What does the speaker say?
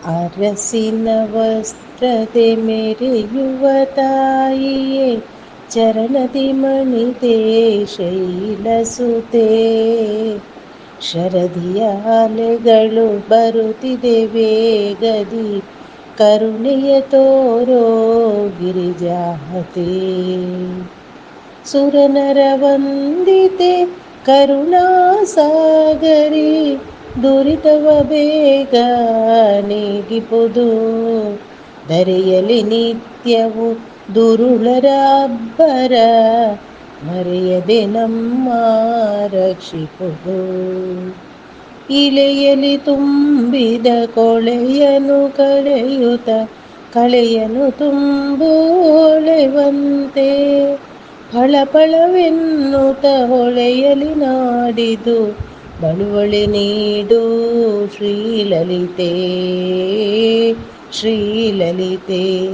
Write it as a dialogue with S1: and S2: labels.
S1: ಅರಸಿನ ವಸ್ತ್ರದೆ ಮೆರೆಯುವ ತಾಯಿಯೇ ಚರಣದಿ ಮಣಿದೆ ಶೈಲಸುತೆ. ಶರದಿಯ ಅಲೆಗಳು ಬರುತ್ತಿದೆ ವೇಗದಿ, ಕರುಣೆಯ ತೋರೋ ಗಿರಿಜಾತೆ. ಸುರನರ ವಂದಿತೆ ಕರುಣಾಸಾಗರಿ, ದುರಿತವ ಬೇಗ ನೀಗಿಪುದು. ಧರೆಯಲಿ ನಿತ್ಯವು ದುರುಳರ ಅಬ್ಬರ, ಮರೆಯದೆ ನಮ್ಮ ರಕ್ಷಿಪುದು. ಇಲೆಯಲಿ ತುಂಬಿದ ಕೊಳೆಯನು ಕಳೆಯುತ್ತ, ಕಳೆಯನು ತುಂಬುಳೆವಂತೆ. ಫಳಫಳವೆನ್ನುತ್ತ ಹೊಳೆಯಲಿ ನಾಡಿದು, ಬಳುವಳಿ ನೀಡು ಶ್ರೀಲಲಿತೆ ಶ್ರೀಲಲಿತೆ.